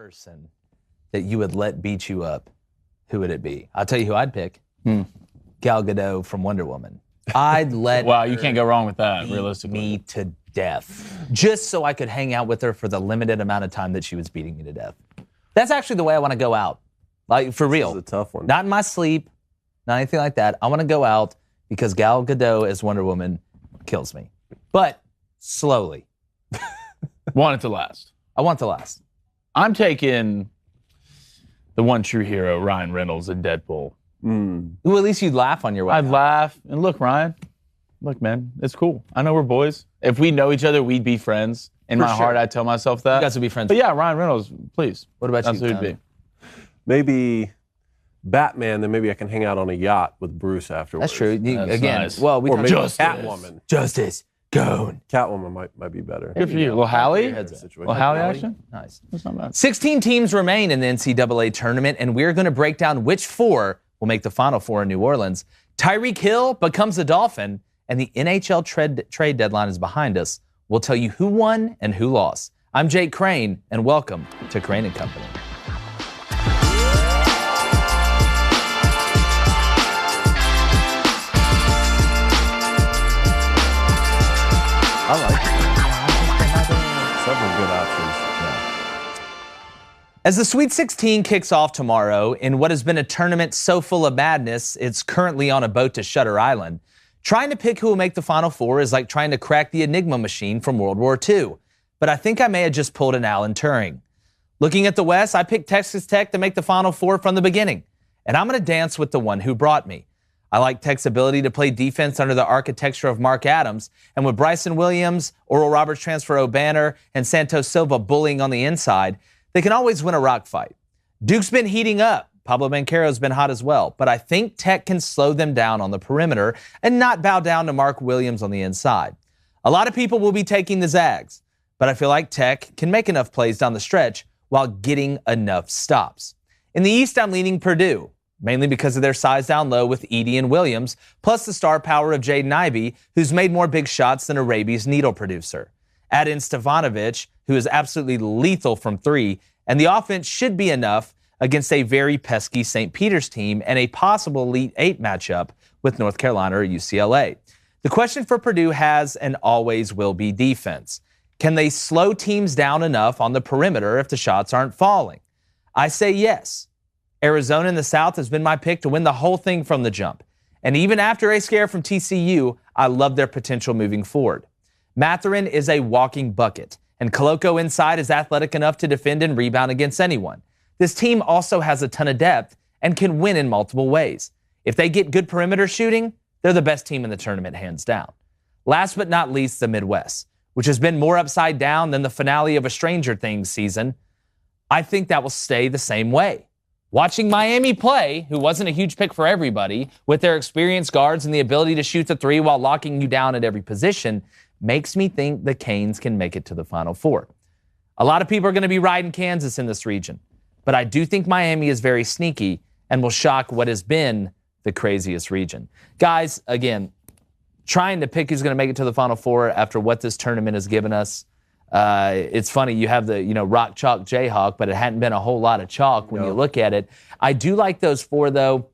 person that you would let beat you up, who would it be? I'll tell you who I'd pick. Gal Gadot from Wonder Woman. I'd let Wow, you can't go wrong with that, beat realistically. me to death, just so I could hang out with her for the limited amount of time that she was beating me to death. That's actually the way I want to go out, like for real. This is a tough one. Not in my sleep, not anything like that. I want to go out because Gal Gadot as Wonder Woman kills me, but slowly. Want it to last. I want to last. I'm taking the one true hero, Ryan Reynolds in Deadpool. Well, at least you'd laugh on your way I'd out. laugh. And look, Ryan, look, man, it's cool. I know we're boys. If we know each other, we'd be friends. In For my sure. heart, I tell myself that. You guys would be friends. But yeah, Ryan Reynolds, please. What about That's you, who it'd be. Maybe Batman, then maybe I can hang out on a yacht with Bruce afterwards. That's true. That's Again, nice. well, we Or talked maybe about Catwoman. Justice. Gone. Catwoman might be better. Good for you. Little Hallie? Heads up. Situation. Little Hallie action? Nice. That's not bad. 16 teams remain in the NCAA tournament, and we're going to break down which 4 will make the Final Four in New Orleans. Tyreek Hill becomes a Dolphin, and the NHL trade deadline is behind us. We'll tell you who won and who lost. I'm Jake Crane, and welcome to Crane & Company. I like it. Several good options. As the Sweet 16 kicks off tomorrow in what has been a tournament so full of madness, it's currently on a boat to Shutter Island. Trying to pick who will make the Final Four is like trying to crack the Enigma machine from World War II. But I think I may have just pulled an Alan Turing. Looking at the West, I picked Texas Tech to make the Final Four from the beginning. And I'm going to dance with the one who brought me. I like Tech's ability to play defense under the architecture of Mark Adams, and with Bryson Williams, Oral Roberts transfer O'Banner, and Santos Silva bullying on the inside, they can always win a rock fight. Duke's been heating up. Pablo Banchero's been hot as well, but I think Tech can slow them down on the perimeter and not bow down to Mark Williams on the inside. A lot of people will be taking the Zags, but I feel like Tech can make enough plays down the stretch while getting enough stops. In the East, I'm leaning Purdue, mainly because of their size down low with Edey and Williams, plus the star power of Jaden Ivey, who's made more big shots than a rabies needle producer. Add in Stefanovic, who is absolutely lethal from 3, and the offense should be enough against a very pesky St. Peter's team and a possible Elite 8 matchup with North Carolina or UCLA. The question for Purdue has and always will be defense. Can they slow teams down enough on the perimeter if the shots aren't falling? I say yes. Arizona in the South has been my pick to win the whole thing from the jump. And even after a scare from TCU, I love their potential moving forward. Mathurin is a walking bucket, and Koloko inside is athletic enough to defend and rebound against anyone. This team also has a ton of depth and can win in multiple ways. If they get good perimeter shooting, they're the best team in the tournament, hands down. Last but not least, the Midwest, which has been more upside down than the finale of a Stranger Things season. I think that will stay the same way. Watching Miami play, who wasn't a huge pick for everybody, with their experienced guards and the ability to shoot the 3 while locking you down at every position, makes me think the Canes can make it to the Final Four. A lot of people are going to be riding Kansas in this region, but I do think Miami is very sneaky and will shock what has been the craziest region. Guys, again, trying to pick who's going to make it to the Final Four after what this tournament has given us. It's funny, you have the, rock, chalk, Jayhawk, but it hadn't been a whole lot of chalk when you look at it. I do like those 4, though.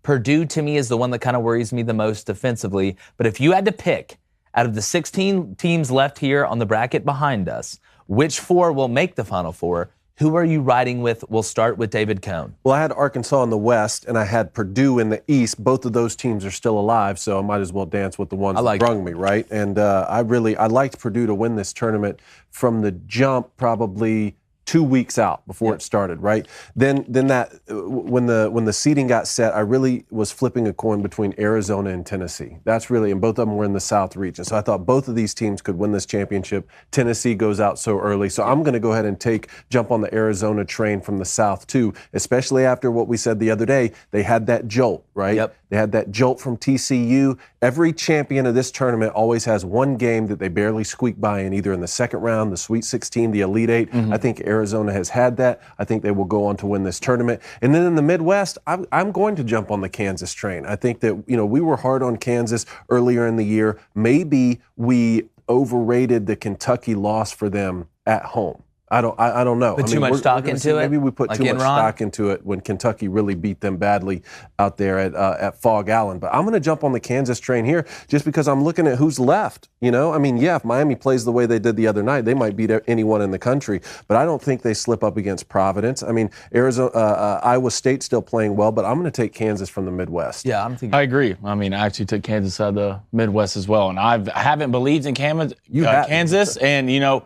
Purdue, to me, is the one that kind of worries me the most defensively. But if you had to pick out of the 16 teams left here on the bracket behind us, which 4 will make the Final Four, who are you riding with? We'll start with David Cohn. Well, I had Arkansas in the West, and I had Purdue in the East. Both of those teams are still alive, so I might as well dance with the ones that brung me, right? And I liked Purdue to win this tournament from the jump, probably 2 weeks out before it started, right? Then that when the seeding got set, I really was flipping a coin between Arizona and Tennessee. That's really, and both of them were in the South region. So I thought both of these teams could win this championship. Tennessee goes out so early. So I'm going to go ahead and jump on the Arizona train from the South too, especially after what we said the other day. They had that jolt, right? Yep. They had that jolt from TCU. Every champion of this tournament always has one game that they barely squeak by in, either in the second round, the Sweet 16, the Elite 8. I think Arizona has had that. I think they will go on to win this tournament. And then in the Midwest, I'm going to jump on the Kansas train. I think that, we were hard on Kansas earlier in the year. Maybe we overrated the Kentucky loss for them at home. I don't know. Put too much stock into it? Maybe we put like too much Enron? stock into it when Kentucky really beat them badly out there at Fog Allen. But I'm going to jump on the Kansas train here just because I'm looking at who's left. You know, I mean, yeah, if Miami plays the way they did the other night, they might beat anyone in the country. But I don't think they slip up against Providence. I mean, Iowa State's still playing well, but I'm going to take Kansas from the Midwest. Yeah, I agree. I mean, I actually took Kansas out of the Midwest as well, and I haven't believed in Kansas, and you know.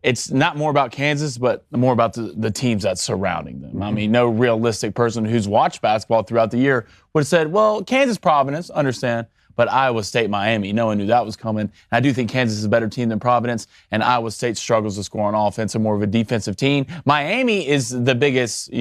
It's not more about Kansas, but more about the teams that's surrounding them. I mean, no realistic person who's watched basketball throughout the year would have said, well, Kansas, Providence, understand, but Iowa State, Miami, no one knew that was coming. And I do think Kansas is a better team than Providence, and Iowa State struggles to score on offense and more of a defensive team. Miami is the biggest,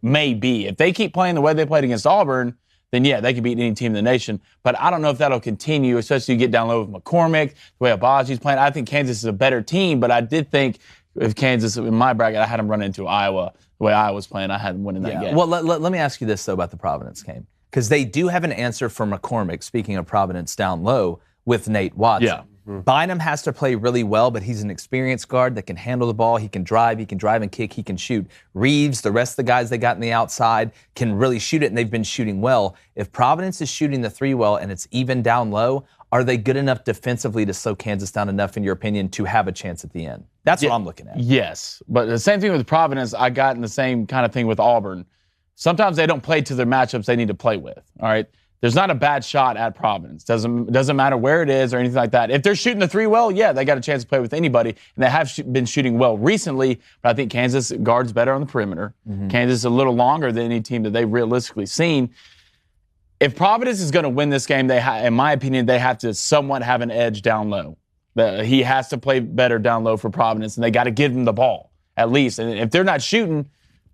maybe. If they keep playing the way they played against Auburn, then yeah, they can beat any team in the nation. But I don't know if that'll continue, especially you get down low with McCormick, the way Abaji's playing. I think Kansas is a better team, but I did think if Kansas, in my bracket, I had them run into Iowa. The way Iowa's playing, I had them winning that game. Well, let me ask you this, though, about the Providence game. Because they do have an answer for McCormick, speaking of Providence down low, with Nate Watson. Yeah. Bynum has to play really well, but he's an experienced guard that can handle the ball. He can drive and kick, he can shoot. Reeves, the rest of the guys they got in the outside can really shoot it, and they've been shooting well. If Providence is shooting the three well and it's even down low, are they good enough defensively to slow Kansas down enough, in your opinion, to have a chance at the end? That's what I'm looking at. Yes, but the same thing with Providence, I got in the same kind of thing with Auburn. Sometimes they don't play to their matchups they need to play with, all right? There's not a bad shot at Providence. Doesn't matter where it is or anything like that. If they're shooting the three well, yeah, they got a chance to play with anybody, and they have been shooting well recently, but I think Kansas guards better on the perimeter. Kansas is a little longer than any team that they've realistically seen. If Providence is going to win this game, in my opinion, they have to somewhat have an edge down low. He has to play better down low for Providence, and they got to give him the ball, at least. And if they're not shooting,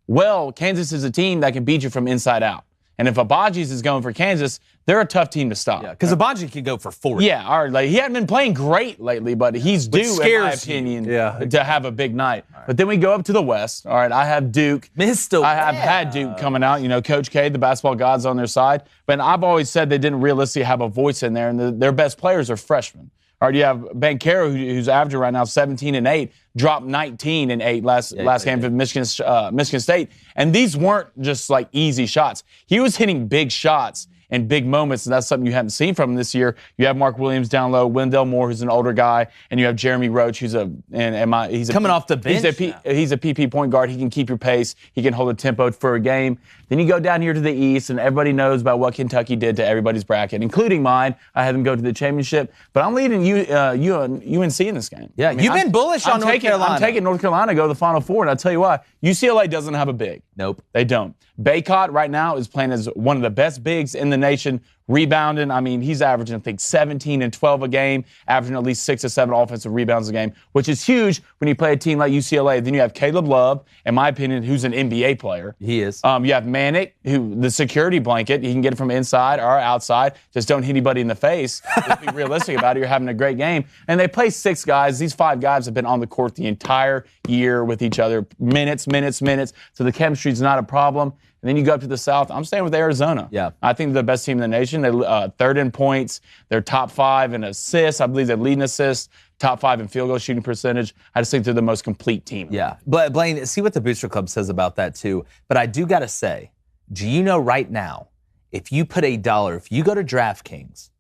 well, Kansas is a team that can beat you from inside out. And if Abaji's is going for Kansas, they're a tough team to stop. Yeah, because Abaji can go for 40. Yeah, all right. Like, he hasn't been playing great lately, but he's due, in my opinion, to have a big night. Right. But then we go up to the West. All right, I have Duke. I have had Duke coming out. Coach K, the basketball gods on their side. But I've always said they didn't realistically have a voice in there, and their best players are freshmen. All right, you have Banchero, who's averaging right now 17-8, dropped 19-8 last game for Michigan State. And these weren't just like easy shots. He was hitting big shots and big moments, and that's something you haven't seen from him this year. You have Mark Williams down low, Wendell Moore, who's an older guy, and you have Jeremy Roach, who's coming off the bench. He's a PP point guard. He can keep your pace. He can hold a tempo for a game. Then you go down here to the East, and everybody knows about what Kentucky did to everybody's bracket, including mine. I had them go to the championship, but I'm leading UNC in this game. Yeah, you've been bullish on North Carolina. I'm taking North Carolina to go to the Final Four, and I'll tell you why. UCLA doesn't have a big. Nope. They don't. Baycott right now is playing as one of the best bigs in the nation, rebounding. I mean, he's averaging, I think, 17 and 12 a game, averaging at least 6 or 7 offensive rebounds a game, which is huge when you play a team like UCLA. Then you have Caleb Love, in my opinion, who's an NBA player. He is. You have Manick, who the security blanket. He can get it from inside or outside. Just don't hit anybody in the face. Just be realistic about it. You're having a great game. And they play 6 guys. These 5 guys have been on the court the entire year with each other. Minutes. So the chemistry's not a problem. And then you go up to the South. I'm staying with Arizona. Yeah. I think they're the best team in the nation. They're third in points. They're top 5 in assists. I believe they're leading assists. Top 5 in field goal shooting percentage. I just think they're the most complete team. Yeah. But Blaine, see what the Booster Club says about that too. But I do got to say, do you know right now, if you put $1, if you go to DraftKings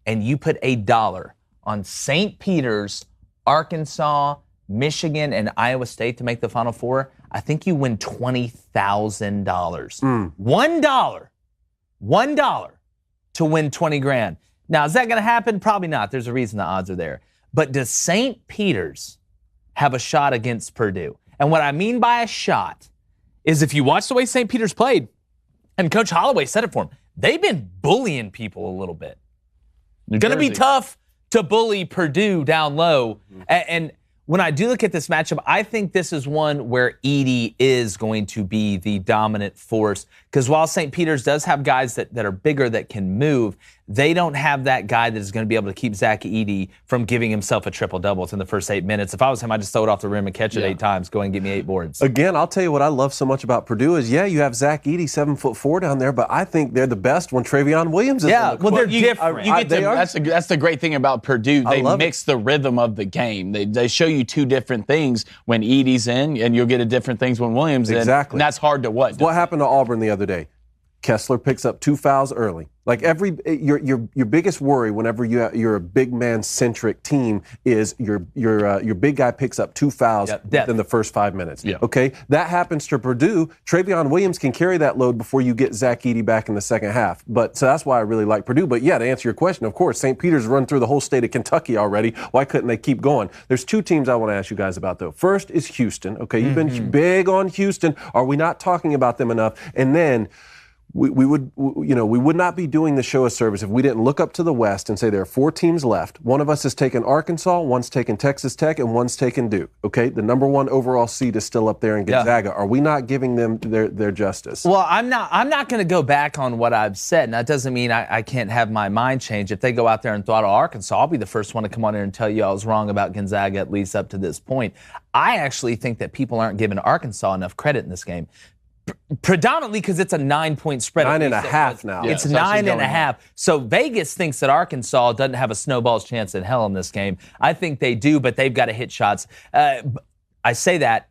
and you put $1 on St. Peter's, Arkansas, Michigan, and Iowa State to make the Final Four, I think you win $20,000. $1 to win 20 grand. Now, is that going to happen? Probably not. There's a reason the odds are there. But does St. Peter's have a shot against Purdue? And what I mean by a shot is if you watch the way St. Peter's played, and Coach Holloway said it for them, they've been bullying people a little bit. It's going to be tough to bully Purdue down low. And when I do look at this matchup, I think this is one where Edey is going to be the dominant force. Because while St. Peter's does have guys that are bigger that can move, they don't have that guy that is going to be able to keep Zach Edey from giving himself a triple-double in the first 8 minutes. If I was him, I'd just throw it off the rim and catch it 8 times, go and get me 8 boards. Again, I'll tell you what I love so much about Purdue is, you have Zach Edey, 7'4" down there, but I think they're the best when Travion Williams is in the they're different. That's the great thing about Purdue. They mix the rhythm of the game. They show you two different things when Edey's in, and you'll get a different things when Williams in. Exactly. And that's hard to what? What happened to Auburn the other day? Kessler picks up 2 fouls early. Like your biggest worry whenever you're a big man centric team is your big guy picks up 2 fouls within the first 5 minutes. Yeah. Okay, that happens to Purdue. Travion Williams can carry that load before you get Zach Edey back in the second half. But so that's why I really like Purdue. But yeah, to answer your question, of course, St. Peter's run through the whole state of Kentucky already. Why couldn't they keep going? There's 2 teams I want to ask you guys about though. First is Houston. Okay, you've been big on Houston. Are we not talking about them enough? And then we would not be doing the show a service if we didn't look up to the West and say there are 4 teams left. One of us has taken Arkansas, one's taken Texas Tech, and one's taken Duke. Okay, the number 1 overall seed is still up there in Gonzaga. Yeah. Are we not giving them their justice? Well, I'm not going to go back on what I've said, and that doesn't mean I can't have my mind change. If they go out there and throttle Arkansas, I'll be the first one to come on here and tell you I was wrong about Gonzaga, at least up to this point. I actually think that people aren't giving Arkansas enough credit in this game. Predominantly because it's a 9-point spread. 9.5 now. It's 9.5. So Vegas thinks that Arkansas doesn't have a snowball's chance in hell in this game. I think they do, but they've got to hit shots. I say that,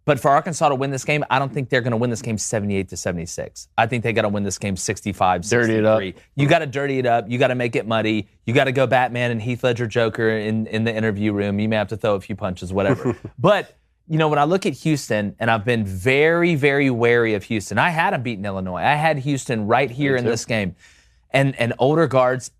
but for Arkansas to win this game, I don't think they're going to win this game 78-76. I think they got to win this game 65-63. Dirty it up. You got to dirty it up. You got to make it muddy. You got to go Batman and Heath Ledger Joker in the interview room. You may have to throw a few punches, whatever. But you know, when I look at Houston, and I've been very, very wary of Houston. I had them beating Illinois. I had Houston right here in this game. And older guards,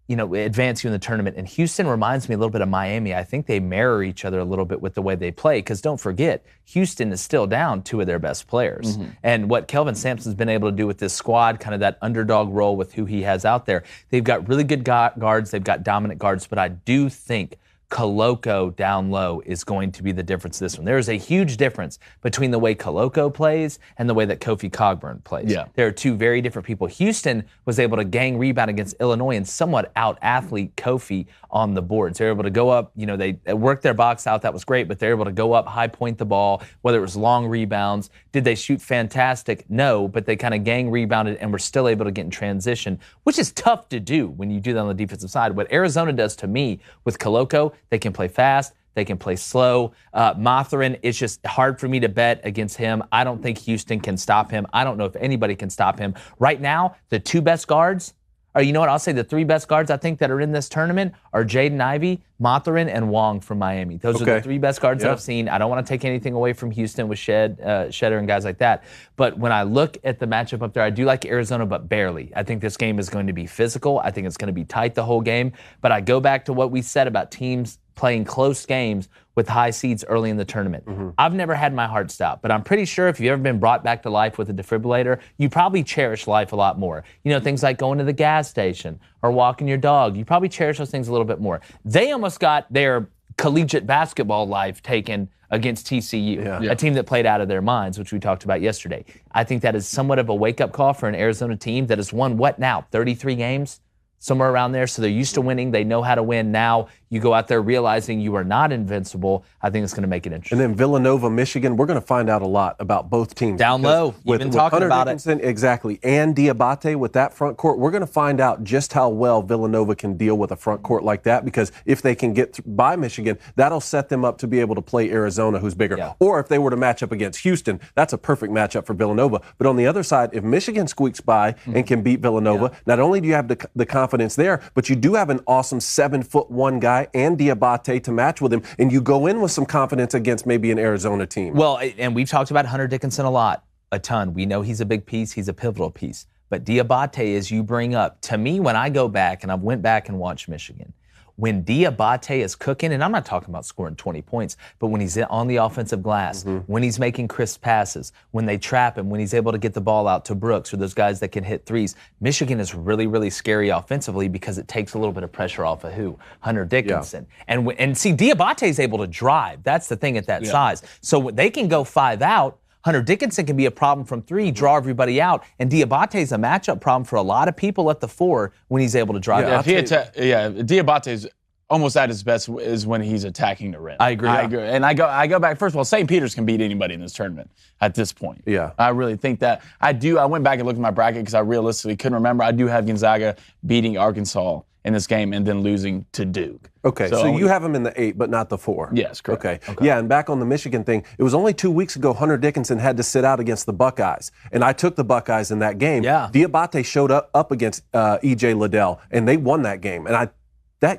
you know, advance you in the tournament. And Houston reminds me a little bit of Miami. I think they mirror each other a little bit with the way they play. Because don't forget, Houston is still down 2 of their best players. And what Kelvin Sampson's been able to do with this squad, kind of that underdog role with who he has out there, they've got really good guards. They've got dominant guards. But I do think Koloko down low is going to be the difference this one. There is a huge difference between the way Koloko plays and the way that Kofi Cogburn plays. Yeah. There are 2 very different people. Houston was able to gang rebound against Illinois and somewhat out-athlete Kofi on the boards. They were able to go up, you know, they worked their box out. That was great, but they were able to go up, high point the ball, whether it was long rebounds. Did they shoot fantastic? No, but they kind of gang rebounded and were still able to get in transition, which is tough to do when you do that on the defensive side. What Arizona does to me with Koloko, they can play fast. They can play slow. Mathurin, it's just hard for me to bet against him. I don't think Houston can stop him. I don't know if anybody can stop him. Right now, the 2 best guards, or you know what, I'll say the 3 best guards I think that are in this tournament are Jaden Ivey, Mathurin, and Wong from Miami. Those are the 3 best guards that I've seen. I don't want to take anything away from Houston with Shedder and guys like that. But when I look at the matchup up there, I do like Arizona, but barely. I think this game is going to be physical. I think it's going to be tight the whole game. But I go back to what we said about teams playing close games with high seeds early in the tournament. I've never had my heart stop, but I'm pretty sure if you've ever been brought back to life with a defibrillator, you probably cherish life a lot more. You know, things like going to the gas station or walking your dog. You probably cherish those things a little bit more. They almost got their collegiate basketball life taken against TCU, a team that played out of their minds, which we talked about yesterday. I think that is somewhat of a wake-up call for an Arizona team that has won, what now, 33 games? Somewhere around there. So they're used to winning. They know how to win. Now you go out there realizing you are not invincible. I think it's going to make it interesting. And then Villanova, Michigan, we're going to find out a lot about both teams. Down low. You've been talking Hunter about Dickinson, exactly, and Diabate with that front court. We're going to find out just how well Villanova can deal with a front court like that, because if they can get by Michigan, that'll set them up to be able to play Arizona, who's bigger. Yeah. Or if they were to match up against Houston, that's a perfect matchup for Villanova. But on the other side, if Michigan squeaks by and can beat Villanova, not only do you have the confidence there, but you do have an awesome 7'1" guy and Diabate to match with him, and you go in with some confidence against maybe an Arizona team. Well, and we've talked about Hunter Dickinson a ton. We know he's a big piece. He's a pivotal piece. But Diabate, as you bring up, to me, when I go back, and I went back and watched Michigan, when Diabate is cooking, and I'm not talking about scoring 20 points, but when he's on the offensive glass, when he's making crisp passes, when they trap him, when he's able to get the ball out to Brooks or those guys that can hit threes, Michigan is really, really scary offensively because it takes a little bit of pressure off of who? Hunter Dickinson. Yeah. And see, Diabate is able to drive. That's the thing at that size. So they can go 5 out. Hunter Dickinson can be a problem from 3, draw everybody out, and Diabate is a matchup problem for a lot of people at the 4 when he's able to drive out. Diabate is almost at his best is when he's attacking the rim. I agree. And I go back. First of all, St. Peter's can beat anybody in this tournament at this point. Yeah, I really think that. I went back and looked at my bracket because I realistically couldn't remember. I do have Gonzaga beating Arkansas in this game and then losing to Duke. Okay, so you have him in the 8, but not the 4. Yes, correct. Okay. Yeah, and back on the Michigan thing, it was only 2 weeks ago Hunter Dickinson had to sit out against the Buckeyes, and I took the Buckeyes in that game. Yeah. Diabate showed up against E.J. Liddell, and they won that game. And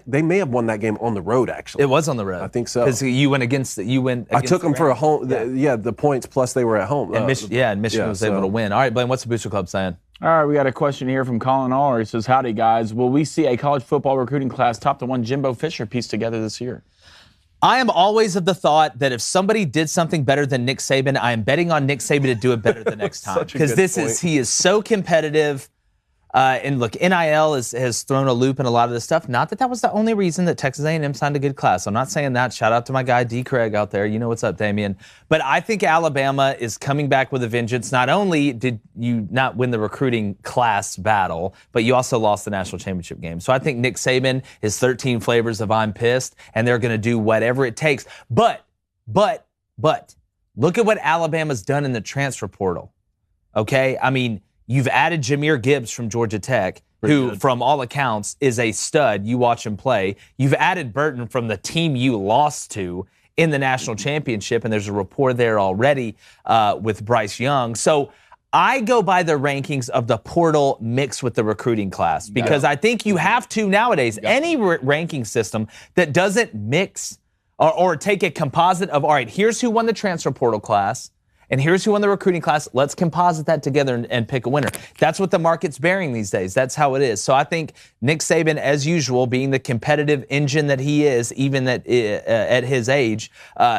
they may have won that game on the road, actually. It was on the road. I think so. Because you went against I took them for a home. The points plus they were at home. And Michigan was able to win. All right, Blaine, what's the Booster Club saying? All right, we got a question here from Colin R. He says, howdy, guys. Will we see a college football recruiting class top the one Jimbo Fisher pieced together this year? I am always of the thought that if somebody did something better than Nick Saban, I am betting on Nick Saban to do it better the next time. Because he is so competitive. And look, NIL has thrown a loop in a lot of this stuff. Not that was the only reason that Texas A&M signed a good class. I'm not saying that. Shout out to my guy D. Craig out there. You know what's up, Damien. But I think Alabama is coming back with a vengeance. Not only did you not win the recruiting class battle, but you also lost the national championship game. So I think Nick Saban is 13 flavors of I'm pissed, and they're going to do whatever it takes. But look at what Alabama's done in the transfer portal. Okay? I mean, you've added Jahmyr Gibbs from Georgia Tech, who, from all accounts, is a stud. You watch him play. You've added Burton from the team you lost to in the national championship, and there's a rapport there already with Bryce Young. So I go by the rankings of the portal mixed with the recruiting class because I think you have to nowadays. Any ranking system that doesn't mix or take a composite of, all right, here's who won the transfer portal class, and here's who won the recruiting class. Let's composite that together and pick a winner. That's what the market's bearing these days. That's how it is. So I think Nick Saban, as usual, being the competitive engine that he is, even at his age,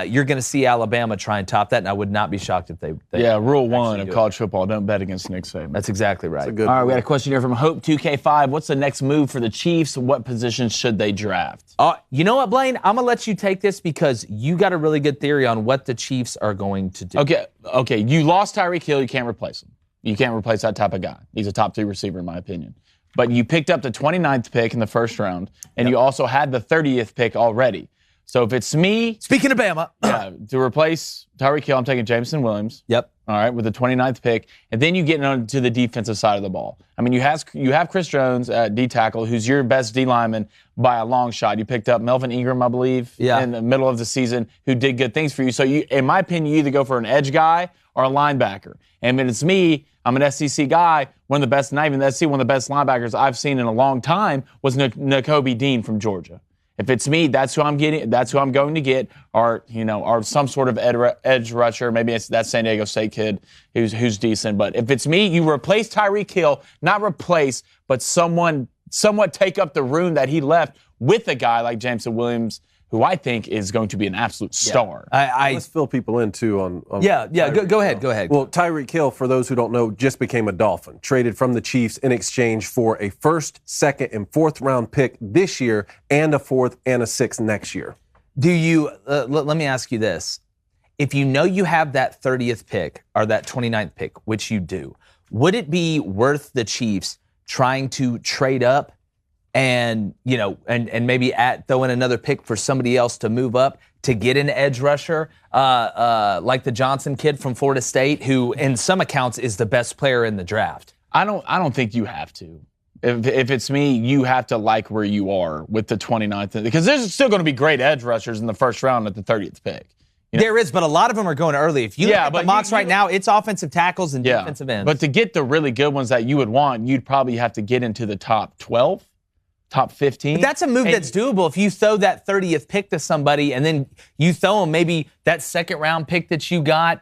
you're going to see Alabama try and top that, and I would not be shocked if they rule 1 of college football, don't bet against Nick Saban. That's exactly right. All right, we got a question here from Hope2K5. What's the next move for the Chiefs? What positions should they draft? You know what, Blaine? I'm going to let you take this because you got a really good theory on what the Chiefs are going to do. Okay, you lost Tyreek Hill. You can't replace him. You can't replace that type of guy. He's a top 3 receiver, in my opinion. But you picked up the 29th pick in the first round, and you also had the 30th pick already. So if it's me... Speaking of Bama. To replace Tyreek Hill, I'm taking Jameson Williams. Yep. All right, with the 29th pick. And then you get onto the defensive side of the ball. I mean, you have Chris Jones at D-tackle, who's your best D-lineman by a long shot. You picked up Melvin Ingram, I believe, in the middle of the season, who did good things for you. So, in my opinion, you either go for an edge guy or a linebacker. And if it's me, I'm an SEC guy. One of the best, not even the SEC, one of the best linebackers I've seen in a long time was Nakobe Dean from Georgia. If it's me, that's who I'm getting. That's who I'm going to get, or some sort of edge rusher. Maybe it's that San Diego State kid who's decent. But if it's me, you replace Tyreek Hill, not replace, but somewhat take up the room that he left with a guy like Jameson Williams, who I think is going to be an absolute star. Let's fill people in, too, on Go ahead. Well, Tyreek Hill, for those who don't know, just became a Dolphin, traded from the Chiefs in exchange for a 1st, 2nd, and 4th round pick this year and a 4th and a 6th next year. Do you, let me ask you this. If you know you have that 30th pick or that 29th pick, which you do, would it be worth the Chiefs trying to trade up and maybe throw in another pick for somebody else to move up to get an edge rusher like the Johnson kid from Florida State, who in some accounts is the best player in the draft? I don't think you have to. If it's me, you have to like where you are with the 29th, because there's still going to be great edge rushers in the first round at the 30th pick. There is, but a lot of them are going early. If you look at the mocks right now, it's offensive tackles and defensive ends. But to get the really good ones that you would want, you'd probably have to get into the top 12. Top 15. But that's a move that's doable. If you throw that 30th pick to somebody and then you throw them maybe that 2nd round pick that you got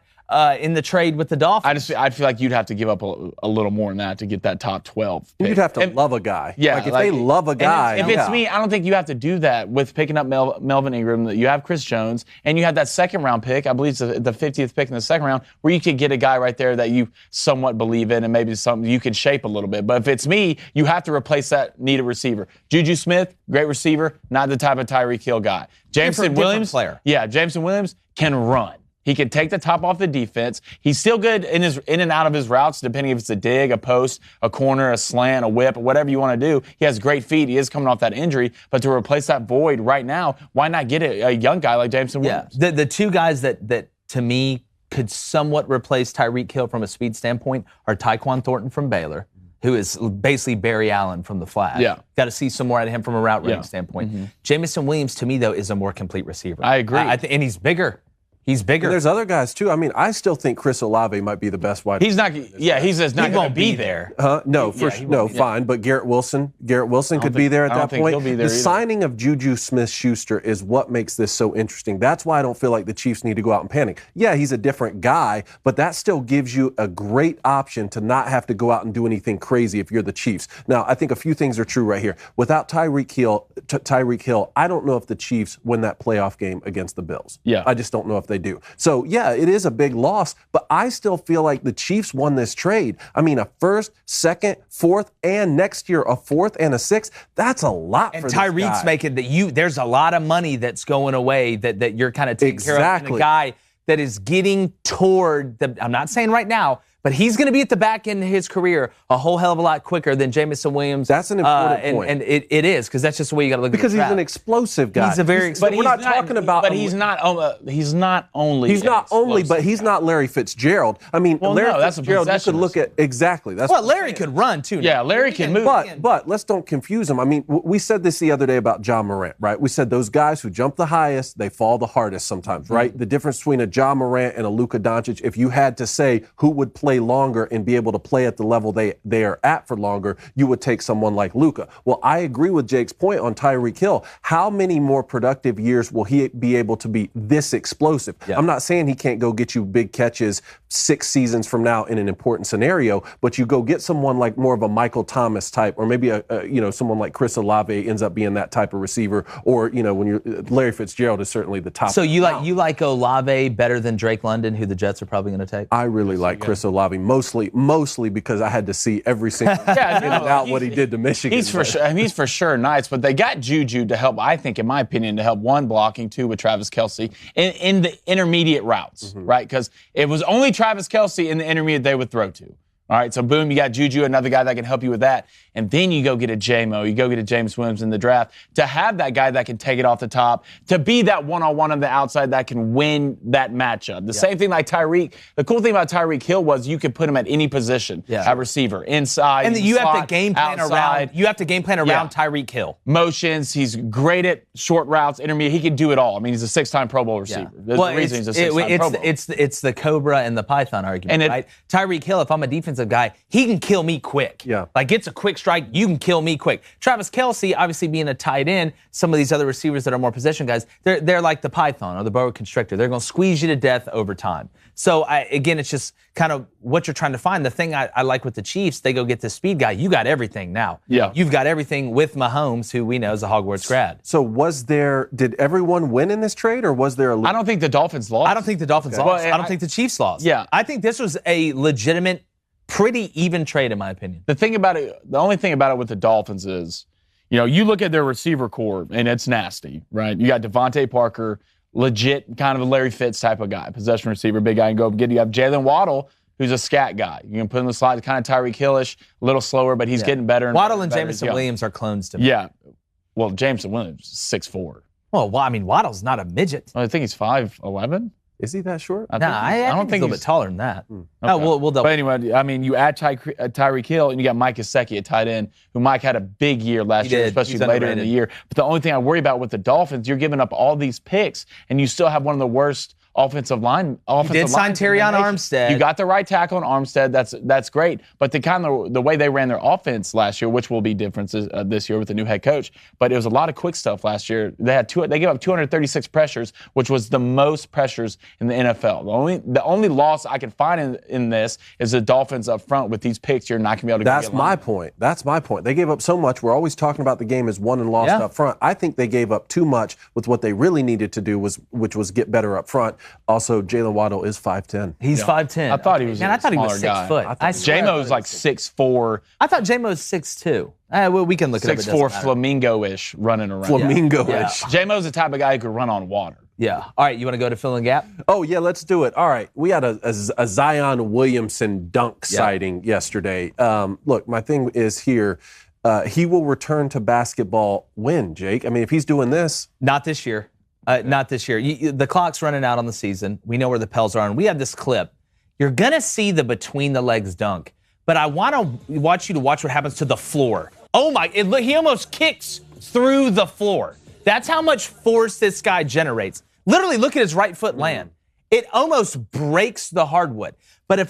in the trade with the Dolphins. I feel like you'd have to give up a little more than that to get that top 12 pick. You'd have to love a guy. Yeah. Like if they love a guy. If it's me, I don't think you have to do that with picking up Melvin Ingram. You have Chris Jones, and you have that 2nd round pick. I believe it's the 50th pick in the 2nd round, where you could get a guy right there that you somewhat believe in and maybe something you can shape a little bit. But if it's me, you have to replace that needed receiver. Juju Smith, great receiver, not the type of Tyreek Hill guy. Jameson Williams, player. Yeah, Jameson Williams can run. He can take the top off the defense. He's still good in and out of his routes, depending if it's a dig, a post, a corner, a slant, a whip, whatever you want to do. He has great feet. He is coming off that injury. But to replace that void right now, why not get a young guy like Jameson Williams? Yeah, the two guys that to me could somewhat replace Tyreek Hill from a speed standpoint are Tyquan Thornton from Baylor. who is basically Barry Allen from the Flash. Yeah. Got to see some more out of him from a route running standpoint. Jameson Williams, to me, though, is a more complete receiver. I agree. And he's bigger. He's bigger. And there's other guys, too. I mean, I still think Chris Olave might be the best wide receiver. He's just not going to be there. Fine. But Garrett Wilson could be there at that point. He'll be there the signing of Juju Smith-Schuster is what makes this so interesting. That's why I don't feel like the Chiefs need to go out and panic. Yeah, he's a different guy, but that still gives you a great option to not have to go out and do anything crazy if you're the Chiefs. Now, I think a few things are true right here. Without Tyreek Hill, I don't know if the Chiefs win that playoff game against the Bills. Yeah. I just don't know if they do. So, yeah, it is a big loss, but I still feel like the Chiefs won this trade. I mean, a first, second, fourth, and next year a fourth and a sixth, that's a lot for this guy. And Tyreek's making there's a lot of money that's going away that you're kind of taking care of. And a guy that is getting toward I'm not saying right now, but he's going to be at the back end of his career a whole hell of a lot quicker than Jameson Williams. That's an important point. And it is, because that's just the way you got to look at it. Because he's an explosive guy. He's a very explosive. But we're not talking about. But he's not only. But he's not Larry Fitzgerald. I mean, Larry Fitzgerald, you could look at exactly. That's Larry could run too. Yeah, Larry can move. But let's don't confuse him. I mean, we said this the other day about John Morant, right? We said those guys who jump the highest, they fall the hardest sometimes, right? The difference between a John Morant and a Luka Doncic, if you had to say who would play longer and be able to play at the level they are at for longer, you would take someone like Luka. Well, I agree with Jake's point on Tyreek Hill. How many more productive years will he be able to be this explosive? Yeah. I'm not saying he can't go get you big catches 6 seasons from now in an important scenario, but you go get someone like more of a Michael Thomas type, or maybe someone like Chris Olave ends up being that type of receiver, or when you're Larry Fitzgerald is certainly the top. So you like Olave better than Drake London, who the Jets are probably going to take? I really like Chris Olave mostly because I had to see every single what he did to Michigan. He's for sure nice, but they got Juju to help, I think, in my opinion, to help one blocking, two with Travis Kelce in the intermediate routes, right? Because it was only Travis Kelce in the intermediate they would throw to. All right, so boom, you got Juju, another guy that can help you with that. And then you go get a J-Mo, you go get a James Williams in the draft to have that guy that can take it off the top, to be that one-on-one on the outside that can win that matchup. The same thing like Tyreek. The cool thing about Tyreek Hill was you could put him at any position at receiver, inside, and you slot, have to game plan outside. around. You have to game plan around Tyreek Hill. Motions. He's great at short routes, intermediate. He can do it all. I mean, he's a 6-time Pro Bowl receiver. There's the reason he's a 6-time Pro Bowl. It's the Cobra and the Python argument, right? Tyreek Hill, if I'm a defensive guy, he can kill me quick. Yeah. Like, it's a quick strike. You can kill me quick. Travis Kelce, obviously being a tight end, some of these other receivers that are more possession guys, they're like the Python or the boa constrictor. They're going to squeeze you to death over time. So, again, it's just kind of what you're trying to find. The thing I like with the Chiefs, they go get this speed guy. You got everything now. Yeah. You've got everything with Mahomes, who we know is a Hogwarts grad. So did everyone win in this trade, or was there a... I don't think the Dolphins lost. I don't think the Dolphins lost. I don't think the Chiefs lost. Yeah. I think this was a legitimate, pretty even trade, in my opinion. The only thing about it with the Dolphins is, you look at their receiver core, and it's nasty, right? You got Devontae Parker, legit kind of a Larry Fitz type of guy, possession receiver, big guy, and go get. You have Jalen Waddle, who's a scat guy. You can put him in the slot, kind of Tyreek Hill-ish, a little slower, but he's getting better. Waddle and Jameson Williams are clones to me. Yeah. Well, Jameson Williams is 6'4". Well, I mean, Waddle's not a midget. I think he's 5'11". Is he that short? I don't think he's a little bit taller than that. Okay. We'll double. But anyway, I mean, you add Tyreek Hill, and you got Mike Gesicki at tight end, who Mike had a big year last year, especially later in the year. But the only thing I worry about with the Dolphins, you're giving up all these picks, and you still have one of the worst offensive line. You did sign Terrion Armstead. You got the right tackle on Armstead. That's great. But the way they ran their offense last year, which will be differences this year with the new head coach, but it was a lot of quick stuff last year. They gave up 236 pressures, which was the most pressures in the NFL. The only loss I can find in this is the Dolphins up front with these picks. You're not going to be able to. That's my point. That's my point. They gave up so much. We're always talking about the game as won and lost up front. I think they gave up too much with what they really needed to do, which was get better up front. Also, Jalen Waddle is 5'10". He's 5'10". I thought he was. I thought he was 6 foot. J-Mo's like 6'4". I thought J-Mo's 6'2". Well, we can look it up. 6'4", flamingo-ish running around. Flamingo-ish. J-Mo's the type of guy who could run on water. Yeah. All right, you want to go to fill in gap? Oh, yeah, let's do it. All right. We had a Zion Williamson dunk sighting yesterday. Look, my thing is here. He will return to basketball when, Jake? I mean, if he's doing this. Not this year. Not this year. The clock's running out on the season. We know where the Pels are, and we have this clip. You're going to see the between-the-legs dunk, but I want to watch what happens to the floor. Oh my, he almost kicks through the floor. That's how much force this guy generates. Literally, look at his right foot land. It almost breaks the hardwood. But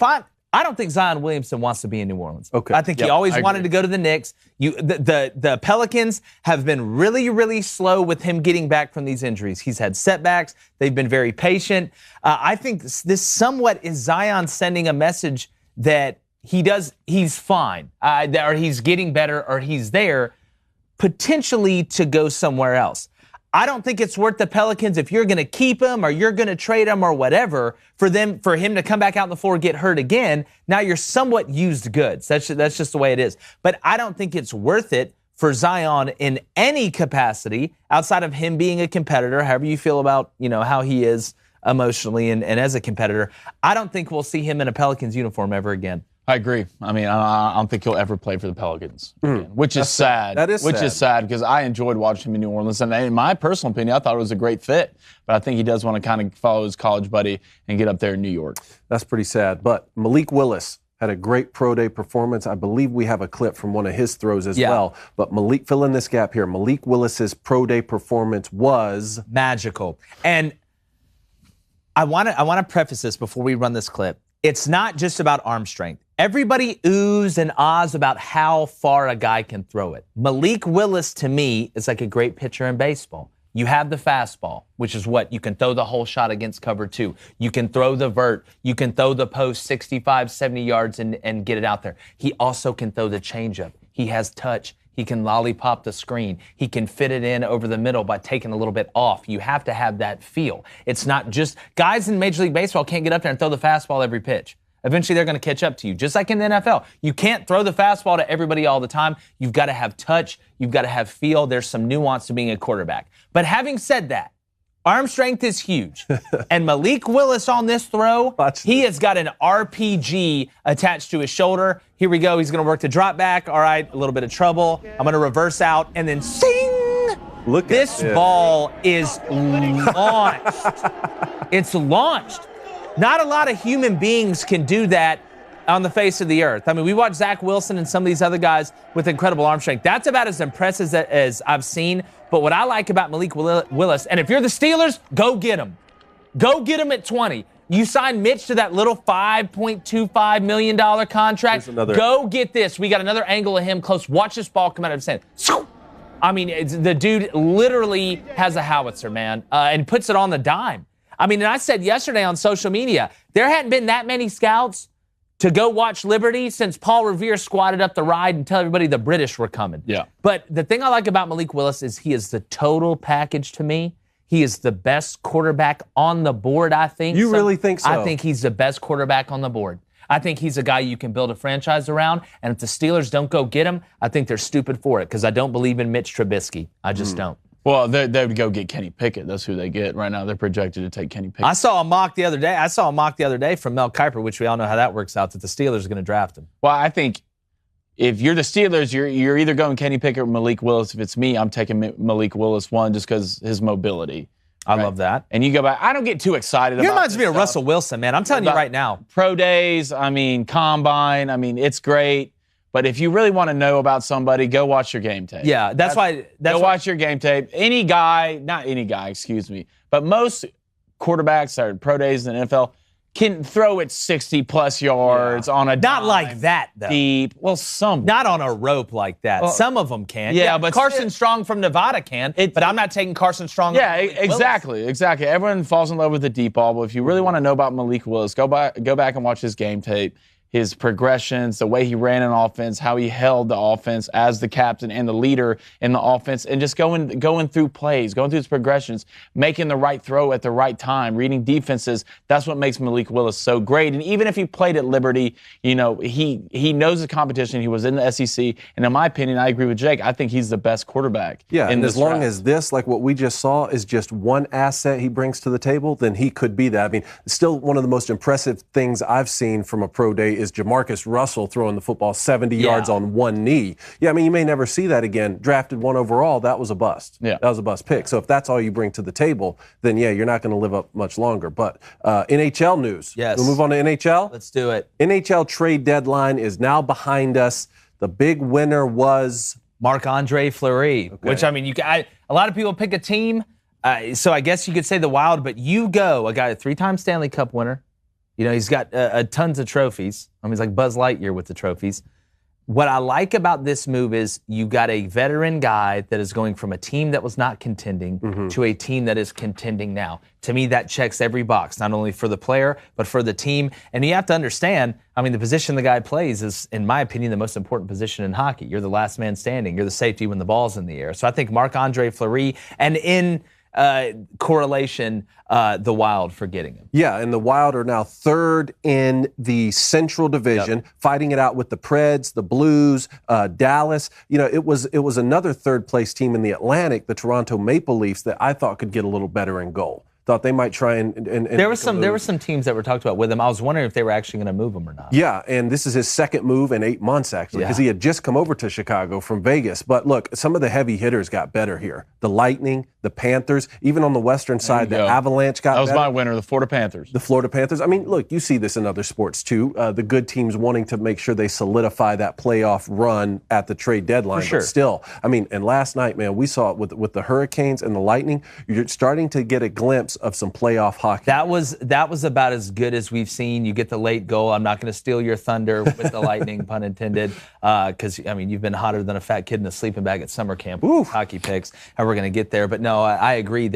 I don't think Zion Williamson wants to be in New Orleans. Okay. I think he always wanted to go to the Knicks. The Pelicans have been really, really slow with him getting back from these injuries. He's had setbacks. They've been very patient. I think this somewhat is Zion sending a message that he's fine, or he's getting better, or he's there, potentially to go somewhere else. I don't think it's worth the Pelicans, if you're going to keep him or you're going to trade him or whatever, for him to come back out on the floor, get hurt again. Now you're somewhat used goods. That's just the way it is. But I don't think it's worth it for Zion in any capacity outside of him being a competitor, however you feel about, how he is emotionally and as a competitor. I don't think we'll see him in a Pelicans uniform ever again. I agree. I mean, I don't think he'll ever play for the Pelicans again, which is sad. That is sad. Which is sad because I enjoyed watching him in New Orleans. And in my personal opinion, I thought it was a great fit. But I think he does want to kind of follow his college buddy and get up there in New York. That's pretty sad. But Malik Willis had a great pro day performance. I believe we have a clip from one of his throws as well. But Malik, fill in this gap here. Malik Willis's pro day performance was magical. And I want to preface this before we run this clip. It's not just about arm strength. Everybody oohs and ahs about how far a guy can throw it. Malik Willis, to me, is like a great pitcher in baseball. You have the fastball, which is what? You can throw the whole shot against cover two. You can throw the vert. You can throw the post 65, 70 yards and get it out there. He also can throw the changeup. He has touch. He can lollipop the screen. He can fit it in over the middle by taking a little bit off. You have to have that feel. It's not just guys in Major League Baseball can't get up there and throw the fastball every pitch. Eventually, they're going to catch up to you, just like in the NFL. You can't throw the fastball to everybody all the time. You've got to have touch. You've got to have feel. There's some nuance to being a quarterback. But having said that, arm strength is huge. And Malik Willis on this throw, he has got an RPG attached to his shoulder. Here we go. He's going to work the drop back. All right, a little bit of trouble. I'm going to reverse out and then sing. Look, this ball is launched. It's launched. Not a lot of human beings can do that on the face of the earth. I mean, we watch Zach Wilson and some of these other guys with incredible arm strength. That's about as impressive as I've seen. But what I like about Malik Willis, and if you're the Steelers, go get him. Go get him at 20. You signed Mitch to that little $5.25 million contract. Go get this. We got another angle of him close. Watch this ball come out of his hand. I mean, the dude literally has a howitzer, man, and puts it on the dime. I mean, and I said yesterday on social media, there hadn't been that many scouts to go watch Liberty since Paul Revere squatted up the ride and tell everybody the British were coming. Yeah. But the thing I like about Malik Willis is he is the total package to me. He is the best quarterback on the board, I think. You really think so? I think he's the best quarterback on the board. I think he's a guy you can build a franchise around. And if the Steelers don't go get him, I think they're stupid for it because I don't believe in Mitch Trubisky. I just don't. Well, they would go get Kenny Pickett. That's who they get right now. They're projected to take Kenny Pickett. I saw a mock the other day from Mel Kiper, which we all know how that works out, that the Steelers are going to draft him. Well, I think if you're the Steelers, you're either going Kenny Pickett or Malik Willis. If it's me, I'm taking Malik Willis one just because his mobility. I love that. And you go back. I don't get too excited about it. He reminds me of Russell Wilson, man. I'm telling you right now. Pro days, combine, it's great. But if you really want to know about somebody, go watch your game tape. Yeah, that's why. Watch your game tape. Not any guy, excuse me, but most quarterbacks or pro days in the NFL can throw it 60-plus yards on a not dime, like that, though. Deep. Well, some. Not on a rope like that. Some of them can. Yeah, but Carson Strong from Nevada can. But I'm not taking Carson Strong. Yeah, exactly. Everyone falls in love with the deep ball, but if you really want to know about Malik Willis, go back and watch his game tape. His progressions, the way he ran an offense, how he held the offense as the captain and the leader in the offense, and just going through plays, going through his progressions, making the right throw at the right time, reading defenses. That's what makes Malik Willis so great. And even if he played at Liberty, he knows the competition. He was in the SEC, and in my opinion, I agree with Jake. I think he's the best quarterback. Yeah, and as long as this, like what we just saw, is just one asset he brings to the table, then he could be that. Still one of the most impressive things I've seen from a pro day is Jamarcus Russell throwing the football 70 yards on one knee. Yeah, I mean, you may never see that again. Drafted 1 overall, that was a bust. Yeah. That was a bust pick. So if that's all you bring to the table, then yeah, you're not going to live up much longer. But NHL news. Yes. We'll move on to NHL? Let's do it. NHL trade deadline is now behind us. The big winner was Marc-Andre Fleury, which, I mean, a lot of people pick a team. So I guess you could say the Wild, but you go, a guy, a 3-time Stanley Cup winner. You know, he's got tons of trophies. I mean, he's like Buzz Lightyear with the trophies. What I like about this move is you got a veteran guy that is going from a team that was not contending to a team that is contending now. To me, that checks every box, not only for the player, but for the team. And you have to understand, I mean, the position the guy plays is, in my opinion, the most important position in hockey. You're the last man standing. You're the safety when the ball's in the air. So I think Marc-Andre Fleury, and in correlation, the Wild for getting him. Yeah, and the Wild are now 3rd in the Central Division, fighting it out with the Preds, the Blues, Dallas. You know, it was another 3rd-place team in the Atlantic, the Toronto Maple Leafs, that I thought could get a little better in goal. Thought they might try and there were some teams that were talked about with him. I was wondering if they were actually going to move him or not. Yeah, and this is his 2nd move in 8 months, actually, because he had just come over to Chicago from Vegas. But look, some of the heavy hitters got better here. The Lightning, the Panthers, even on the western side, the Avalanche got better. That was my winner, the Florida Panthers. The Florida Panthers. I mean, look, you see this in other sports too. The good teams wanting to make sure they solidify that playoff run at the trade deadline. For sure. But still, I mean, and last night, man, we saw it with the Hurricanes and the Lightning. You're starting to get a glimpse of some playoff hockey. That was about as good as we've seen. You get the late goal. I'm not going to steal your thunder with the Lightning, pun intended, because, I mean, you've been hotter than a fat kid in a sleeping bag at summer camp with hockey picks, and we're going to get there. But no, I agree.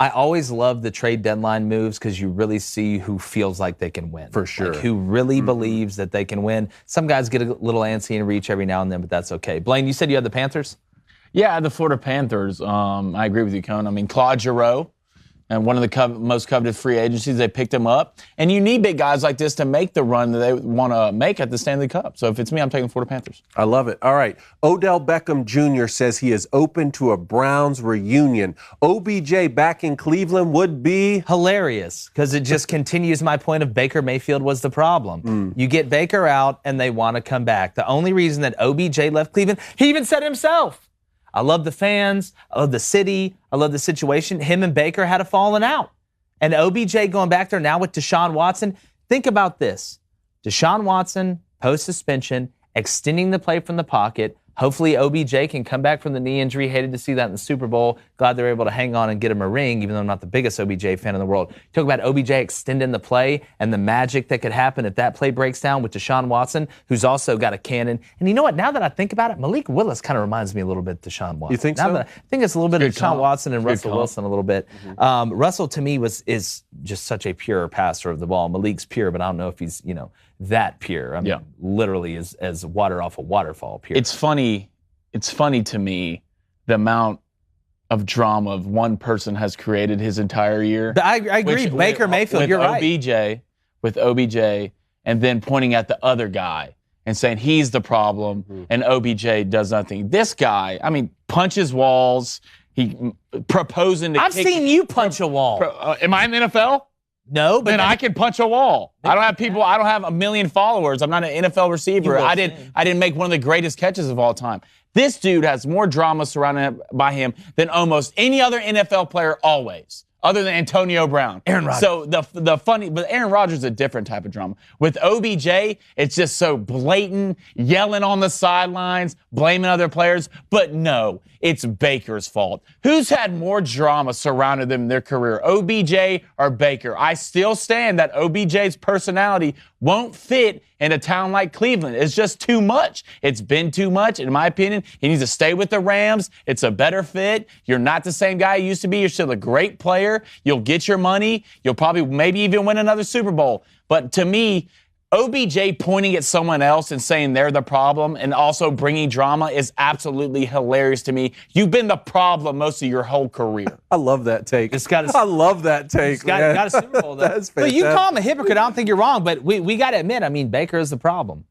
I always love the trade deadline moves because you really see who feels like they can win. For sure. Like who really believes that they can win. Some guys get a little antsy and reach every now and then, but that's okay. Blaine, you said you had the Panthers? Yeah, the Florida Panthers. I agree with you, Cone. I mean, Claude Giroux, and one of the most coveted free agencies, they picked him up. And you need big guys like this to make the run that they want to make at the Stanley Cup. So if it's me, I'm taking Florida Panthers. I love it. All right. Odell Beckham Jr. says he is open to a Browns reunion. OBJ back in Cleveland would be hilarious because it just continues my point of Baker Mayfield was the problem. You get Baker out and they want to come back. The only reason that OBJ left Cleveland, he even said himself, I love the fans, I love the city, I love the situation. Him and Baker had a falling out. And OBJ going back there now with Deshaun Watson. Think about this. Deshaun Watson, post-suspension, extending the play from the pocket. Hopefully OBJ can come back from the knee injury. Hated to see that in the Super Bowl. Glad they're able to hang on and get him a ring, even though I'm not the biggest OBJ fan in the world. Talk about OBJ extending the play and the magic that could happen if that play breaks down with Deshaun Watson, who's also got a cannon. And you know what? Now that I think about it, Malik Willis kind of reminds me a little bit of Deshaun Watson. You think now so? I think it's a little bit of Deshaun comp. Watson and Russell Wilson a little bit. Russell, to me, is just such a pure passer of the ball. Malik's pure, but I don't know if he's, that pure. I mean, literally as water off a waterfall pure. It's funny to me the amount of drama of one person has created his entire year. I agree. Baker Mayfield, you're right. With OBJ, and then pointing at the other guy and saying he's the problem and OBJ does nothing. This guy, I mean, punches walls. He proposing to I've seen you punch a wall. Am I in the NFL? No, but then I can punch a wall. I don't have a million followers. I'm not an NFL receiver. I didn't make one of the greatest catches of all time. This dude has more drama surrounded by him than almost any other NFL player always, other than Antonio Brown. Aaron Rodgers. So but Aaron Rodgers is a different type of drama. With OBJ, it's just so blatant, yelling on the sidelines, blaming other players. But no, it's Baker's fault. Who's had more drama surrounded them in their career, OBJ or Baker? I still stand that OBJ's personality won't fit in a town like Cleveland. It's just too much. It's been too much, in my opinion. He needs to stay with the Rams. It's a better fit. You're not the same guy you used to be. You're still a great player. You'll get your money. You'll probably maybe even win another Super Bowl. But to me, OBJ pointing at someone else and saying they're the problem and also bringing drama is absolutely hilarious to me. You've been the problem most of your whole career. I love that take. I love that take. Got a Super Bowl, though. That's But you fantastic. call him a hypocrite. I don't think you're wrong, but we got to admit, I mean, Baker is the problem.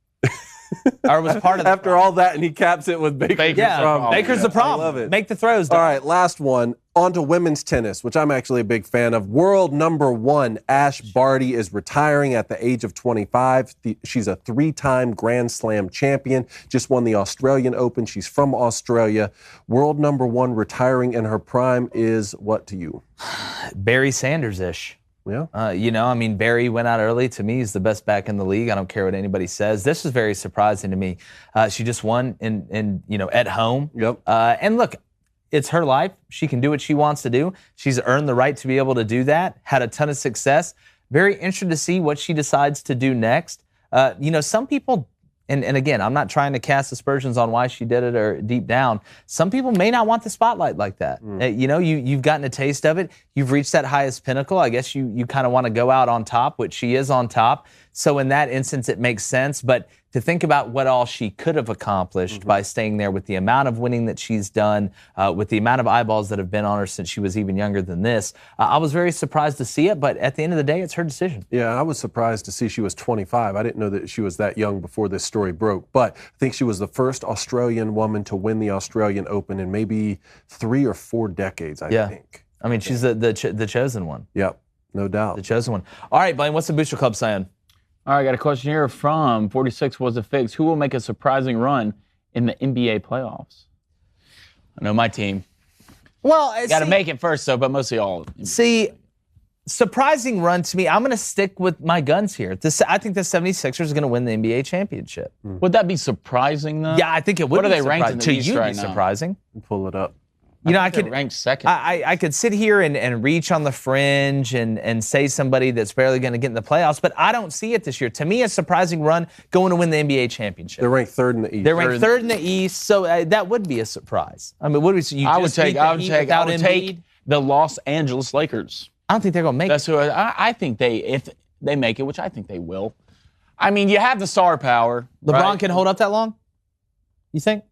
or was part of the After all that, and he caps it with Baker's problem. Baker's the problem. I love it. Make the throws. All right, last one. On to women's tennis, which I'm actually a big fan of. World number 1, Ash Barty, is retiring at the age of 25. She's a 3-time Grand Slam champion. Just won the Australian Open. She's from Australia. World number 1 retiring in her prime is what to you? Barry Sanders-ish. Yeah. You know, I mean, Barry went out early. To me, he's the best back in the league. I don't care what anybody says. This is very surprising to me. She just won at home. Yep. And look, it's her life. She can do what she wants to do. She's earned the right to be able to do that. Had a ton of success. Very interested to see what she decides to do next. Some people, and again, I'm not trying to cast aspersions on why she did it or deep down. Some people may not want the spotlight like that. You've gotten a taste of it. You've reached that highest pinnacle. I guess you kind of want to go out on top, which she is on top. So in that instance, it makes sense. But to think about what all she could have accomplished by staying there with the amount of winning that she's done, with the amount of eyeballs that have been on her since she was even younger than this, I was very surprised to see it. But at the end of the day, it's her decision. Yeah, I was surprised to see she was 25. I didn't know that she was that young before this story broke. But I think she was the first Australian woman to win the Australian Open in maybe 3 or 4 decades, I think. I mean, she's the chosen one. Yep, no doubt. The chosen one. All right, Blaine, what's the Booster Club saying? All right, I got a question here from 46 Was a Fix. Who will make a surprising run in the NBA playoffs? I know my team. Well, got to make it first, though, but mostly all. See, surprising run to me, I'm going to stick with my guns here. I think the 76ers are going to win the NBA championship. Would that be surprising, though? Yeah, I think it would. What are they ranked in the East right now? Surprising. Pull it up. I could rank second. I could sit here and reach on the fringe and say somebody that's barely going to get in the playoffs, but I don't see it this year. To me, a surprising run going to win the NBA championship. They're ranked 3rd in the East. They're ranked 3rd in the East, so that would be a surprise. I mean, what do we? I would take the Los Angeles Lakers. I don't think they're going to make it. That's who I think if they make it, which I think they will. I mean, you have the star power. LeBron can hold up that long? You think?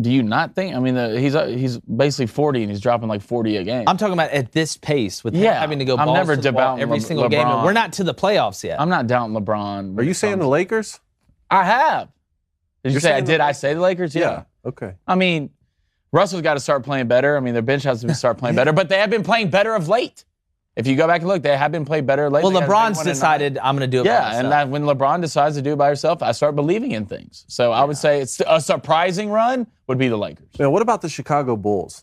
Do you not think? I mean, he's basically 40 and he's dropping like 40 a game. I'm talking about at this pace with him having to go balls to the wall every single game. And we're not to the playoffs yet. I'm not doubting LeBron. Are you saying the Lakers? I have. Did I say the Lakers? Yeah. Okay. I mean, Russell's got to start playing better. I mean, their bench has to start playing better, but they have been playing better of late. If you go back and look, they have been playing better lately. Well, LeBron's decided I'm going to do it by myself. And when LeBron decides to do it by himself, I start believing in things. So I would say it's a surprising run would be the Lakers. Now, what about the Chicago Bulls?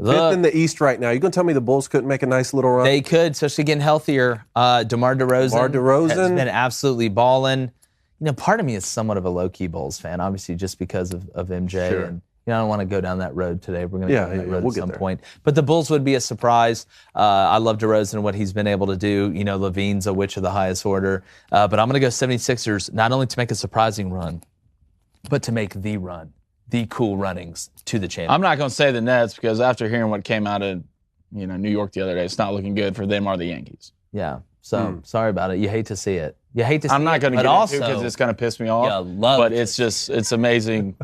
Fifth in the East right now. You going to tell me the Bulls couldn't make a nice little run? They could, especially getting healthier. DeMar DeRozan has been absolutely balling. Part of me is somewhat of a low-key Bulls fan, obviously just because of MJ. Sure. And I don't want to go down that road today. We're going to go down that road we'll at some point. But the Bulls would be a surprise. I love DeRozan and what he's been able to do. Levine's a witch of the highest order. But I'm going to go 76ers, not only to make a surprising run, but to make the run, the cool runnings to the championship. I'm not going to say the Nets because after hearing what came out of New York the other day, it's not looking good for them or the Yankees. Yeah. So sorry about it. You hate to see it. You hate to see it. I'm not going to get into it because it's going to piss me off. But it's amazing.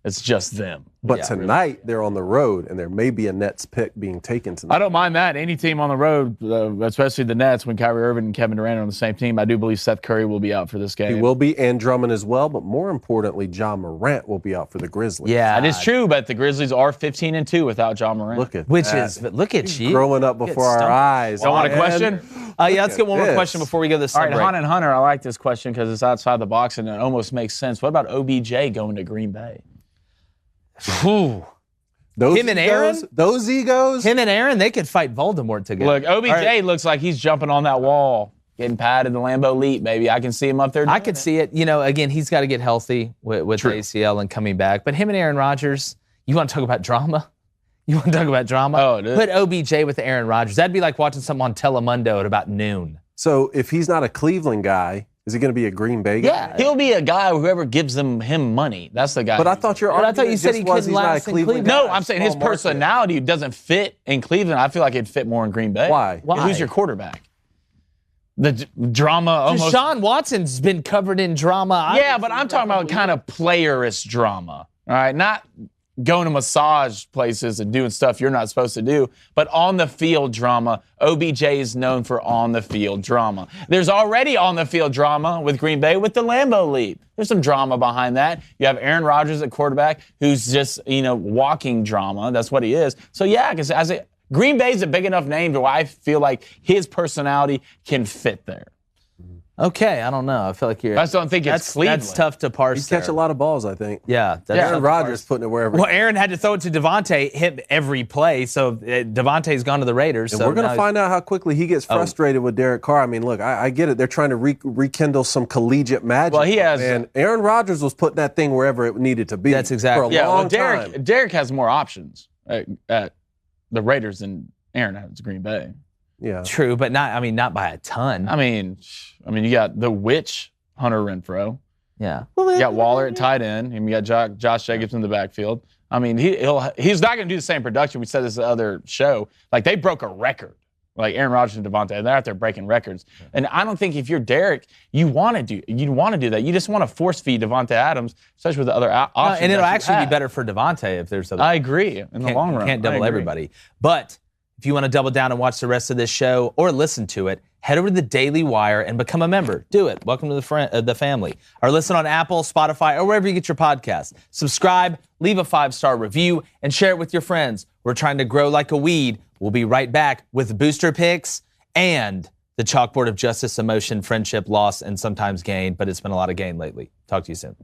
It's just them. But tonight, they're on the road, and there may be a Nets pick being taken tonight. I don't mind that. Any team on the road, especially the Nets, when Kyrie Irving and Kevin Durant are on the same team, I do believe Seth Curry will be out for this game. He will be, and Drummond as well, but more importantly, Ja Morant will be out for the Grizzlies. Yeah. That is true, but the Grizzlies are 15-2 without Ja Morant. Look at that. Look at you. Growing up before our eyes. Don't want a question? Let's get one more question before we go to the All right, Han and Hunter, I like this question because it's outside the box and it almost makes sense. What about OBJ going to Green Bay? Him and Aaron? Those egos? Him and Aaron, they could fight Voldemort together. Look, OBJ looks like he's jumping on that wall, getting patted the Lambeau Leap, baby. I can see him up there. I could see it. Again, he's got to get healthy with ACL and coming back. But him and Aaron Rodgers, you want to talk about drama? Oh, it is. Put OBJ with Aaron Rodgers. That'd be like watching something on Telemundo at about noon. So if he's not a Cleveland guy, is he going to be a Green Bay guy? Yeah, he'll be a guy whoever gives him money. That's the guy. But I thought you said he couldn't last in Cleveland. No, I'm saying his personality doesn't fit in Cleveland. I feel like it'd fit more in Green Bay. Why? Who's your quarterback? The drama almost. Deshaun Watson's been covered in drama. Yeah, but I'm talking about kind of playerist drama. All right, not going to massage places and doing stuff you're not supposed to do. But on the field drama, OBJ is known for on the field drama. There's already on the field drama with Green Bay with the Lambeau Leap. There's some drama behind that. You have Aaron Rodgers at quarterback who's just, walking drama. That's what he is. So, yeah, because Green Bay's a big enough name to where I feel like his personality can fit there. Okay, I don't know. I feel like I just don't think it's Cleveland. That's tough to parse. He'd catch a lot of balls, I think. Yeah. Aaron Rodgers putting it wherever. Well, Aaron had to throw it to Devontae, hit every play, so Devontae's gone to the Raiders. And so we're going to find out how quickly he gets frustrated with Derek Carr. I mean, look, I get it. They're trying to rekindle some collegiate magic. Well, he has. And Aaron Rodgers was putting that thing wherever it needed to be. That's exactly. For a long time. Derek has more options at the Raiders than Aaron has at Green Bay. Yeah. True, but not by a ton. I mean, you got the witch, Hunter Renfrow. Yeah. You got Waller at tight end, and you got Josh Jacobs in the backfield. I mean, he's not going to do the same production. We said this in the other show. Like, they broke a record. Like Aaron Rodgers and Devontae, they're out there breaking records. And I don't think if you're Derek, you want to do that. You just want to force feed Devontae Adams, especially with the other options. And it'll actually be better for Devontae if there's other. I agree in the long run. Can't double everybody. But if you want to double down and watch the rest of this show or listen to it, head over to the Daily Wire and become a member. Do it. Welcome to the family. Or listen on Apple, Spotify, or wherever you get your podcasts. Subscribe, leave a 5-star review, and share it with your friends. We're trying to grow like a weed. We'll be right back with booster picks and the chalkboard of justice, emotion, friendship, loss, and sometimes gain. But it's been a lot of gain lately. Talk to you soon.